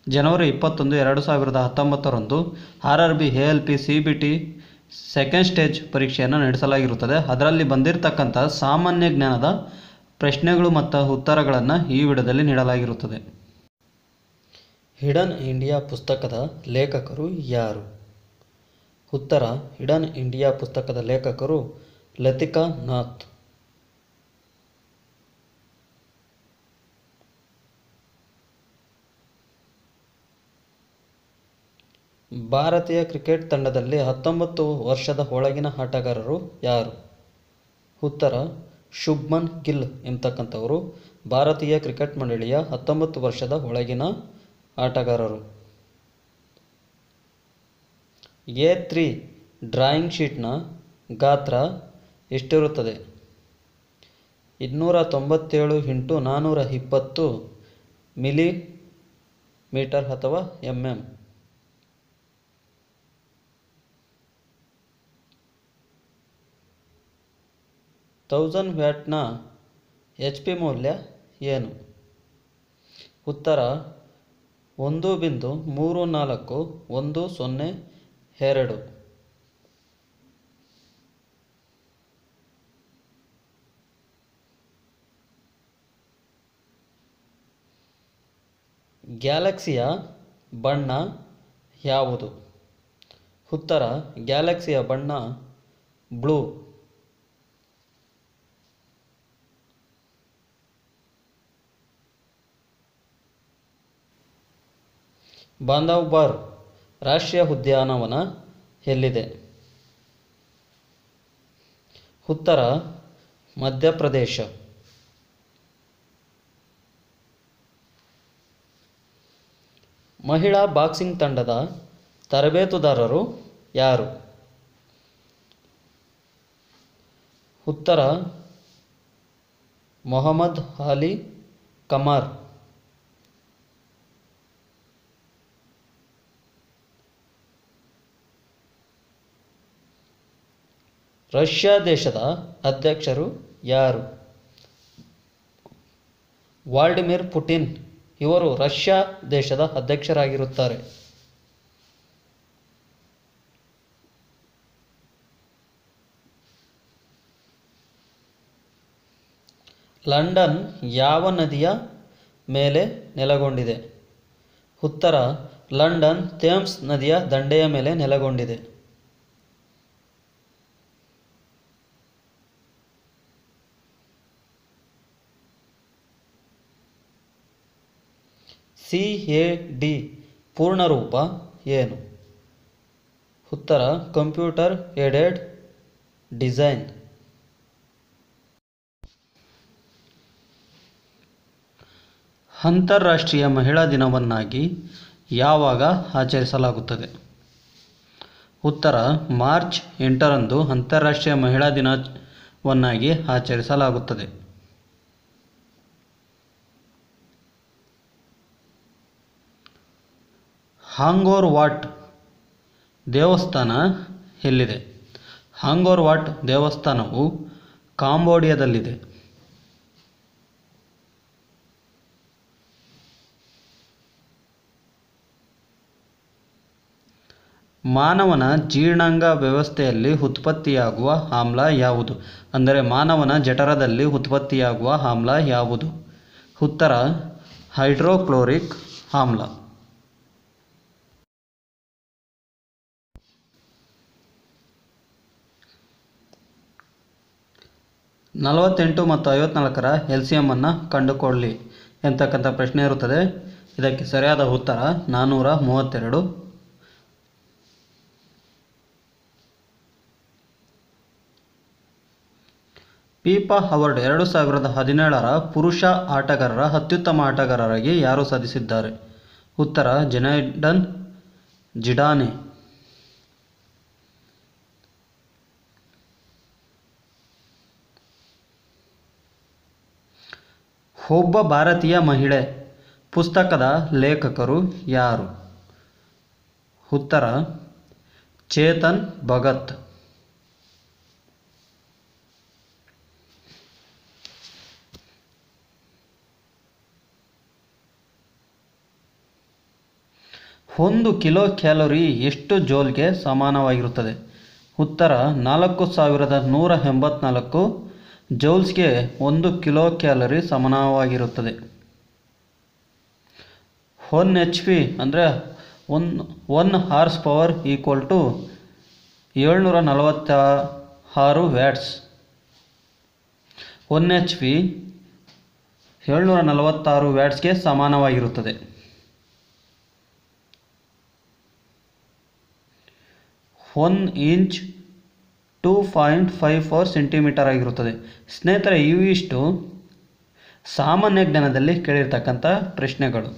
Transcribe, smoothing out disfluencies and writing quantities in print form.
ಜನವರಿ 21, 2019ರಂದು RRB ALP CBT second stage ಪರೀಕ್ಷೆಯನ್ನು ನಡೆಸಲಾಗಿರುತ್ತದೆ. ಅದರಲ್ಲಿ ಬಂದಿರತಕ್ಕಂಥ ಸಾಮಾನ್ಯ ಜ್ಞಾನದ ಪ್ರಶ್ನೆಗಳು ಮತ್ತು ಉತ್ತರಗಳನ್ನು ಈ ವಿಡಿಯೋದಲ್ಲಿ ನೀಡಲಾಗಿರುತ್ತದೆ. ಹಿಡನ್ ಇಂಡಿಯಾ ಪುಸ್ತಕದ ಲೇಖಕರು ಯಾರು? ಉತ್ತರ: ಹಿಡನ್ ಇಂಡಿಯಾ ಪುಸ್ತಕದ ಲೇಖಕರು ಲತಿಕಾ ನಾಥ್. ಭಾರತೀಯ ಕ್ರಿಕೆಟ್ ತಂಡದಲ್ಲಿ 19 ವರ್ಷದ ಒಳಗಿನ ಆಟಗಾರರು ಯಾರು? ಉತ್ತರ: ಶುಭ್ಮನ್ ಗಿಲ್ ಎಂಬತಕ್ಕಂಥವರು ಭಾರತೀಯ ಕ್ರಿಕೆಟ್ ಮಂಡಳಿಯ 19 ವರ್ಷದ ಒಳಗಿನ ಆಟಗಾರರು. A3 ಡ್ರಾಯಿಂಗ್ ಶೀಟ್ನ ಗಾತ್ರ ಎಷ್ಟಿರುತ್ತದೆ? 297 × 420 ಮಿಲಿಮೀಟರ್ ಅಥವಾ mm. 1000 ವ್ಯಾಟ್ನ HP ಮೌಲ್ಯ ಏನು? ಉತ್ತರ: 1.34102. ಗ್ಯಾಲಕ್ಸಿಯ ಬಣ್ಣ ಯಾವುದು? ಉತ್ತರ: ಗ್ಯಾಲಕ್ಸಿಯ ಬಣ್ಣ ಬ್ಲೂ. ಬಾಂಧವ್ಗಢ್ ರಾಷ್ಟ್ರೀಯ ಉದ್ಯಾನವನ ಎಲ್ಲಿದೆ? ಉತ್ತರ: ಮಧ್ಯಪ್ರದೇಶ. ಮಹಿಳಾ ಬಾಕ್ಸಿಂಗ್ ತಂಡದ ತರಬೇತುದಾರರು ಯಾರು? ಉತ್ತರ: ಮೊಹಮ್ಮದ್ ಅಲಿ ಕಮಾರ್. ರಷ್ಯಾ ದೇಶದ ಅಧ್ಯಕ್ಷರು ಯಾರು? ವ್ಲಾಡಿಮಿರ್ ಪುಟಿನ್ ಇವರು ರಷ್ಯಾ ದೇಶದ ಅಧ್ಯಕ್ಷರಾಗಿರುತ್ತಾರೆ. ಲಂಡನ್ ಯಾವ ನದಿಯ ಮೇಲೆ ನೆಲೆಗೊಂಡಿದೆ? ಉತ್ತರ: ಲಂಡನ್ ಥೇಮ್ಸ್ ನದಿಯ ದಂಡೆಯ ಮೇಲೆ ನೆಲೆಗೊಂಡಿದೆ. CAD ಪೂರ್ಣರೂಪ ಏನು? ಉತ್ತರ: ಕಂಪ್ಯೂಟರ್ ಏಡೆಡ್ ಡಿಸೈನ್. ಅಂತಾರಾಷ್ಟ್ರೀಯ ಮಹಿಳಾ ದಿನವನ್ನಾಗಿ ಯಾವಾಗ ಆಚರಿಸಲಾಗುತ್ತದೆ? ಉತ್ತರ: ಮಾರ್ಚ್ 8ರಂದು ಅಂತಾರಾಷ್ಟ್ರೀಯ ಮಹಿಳಾ ದಿನವನ್ನಾಗಿ ಆಚರಿಸಲಾಗುತ್ತದೆ. ಆಂಗೋರ್ ವಾಟ್ ದೇವಸ್ಥಾನ ಎಲ್ಲಿದೆ? ಆಂಗೋರ್ ವಾಟ್ ದೇವಸ್ಥಾನವು ಕಾಂಬೋಡಿಯಾದಲ್ಲಿದೆ. ಮಾನವನ ಜೀರ್ಣಾಂಗ ವ್ಯವಸ್ಥೆಯಲ್ಲಿ ಉತ್ಪತ್ತಿಯಾಗುವ ಆಮ್ಲ ಯಾವುದು? ಅಂದರೆ ಮಾನವನ ಜಠರದಲ್ಲಿ ಉತ್ಪತ್ತಿಯಾಗುವ ಆಮ್ಲ ಯಾವುದು? ಉತ್ತರ: ಹೈಡ್ರೋಕ್ಲೋರಿಕ್ ಆಮ್ಲ. 48 ಮತ್ತು 54ರ LCM ಅನ್ನು ಕಂಡುಕೊಳ್ಳಿ ಎಂತಕ್ಕಂಥ ಪ್ರಶ್ನೆ ಇರುತ್ತದೆ. ಇದಕ್ಕೆ ಸರಿಯಾದ ಉತ್ತರ 432. ಫಿಫಾ ಅವಾರ್ಡ್ 2017ರ ಪುರುಷ ಆಟಗಾರರ ಅತ್ಯುತ್ತಮ ಆಟಗಾರರಾಗಿ ಯಾರು ಸಾಧಿಸಿದ್ದಾರೆ? ಉತ್ತರ: ಜಿನೇಡಿನ್ ಜಿಡಾನ್. ಒಬ್ಬ ಭಾರತೀಯ ಮಹಿಳೆ ಪುಸ್ತಕದ ಲೇಖಕರು ಯಾರು? ಉತ್ತರ: ಚೇತನ್ ಭಗತ್. 1 ಕಿಲೋ ಕ್ಯಾಲೋರಿ ಎಷ್ಟು ಜೌಲ್ಗೆ ಸಮಾನವಾಗಿರುತ್ತದೆ? ಉತ್ತರ 4184 ಜೌಲ್ಸ್ಗೆ 1 ಕಿಲೋ ಕ್ಯಾಲೋರಿ ಸಮಾನವಾಗಿರುತ್ತದೆ. 1 HP ಅಂದರೆ 1 horse power equal to 746 watts. 1 HP 746 ವ್ಯಾಟ್ಸ್ಗೆ ಸಮಾನವಾಗಿರುತ್ತದೆ. 1 ಇಂಚ್ 2.54 ಸೆಂಟಿಮೀಟರ್ ಆಗಿರುತ್ತದೆ. ಸ್ನೇಹಿತರೆ, ಇವಿಷ್ಟು ಸಾಮಾನ್ಯ ಜ್ಞಾನದಲ್ಲಿ ಕೇಳಿರ್ತಕ್ಕಂಥ ಪ್ರಶ್ನೆಗಳು.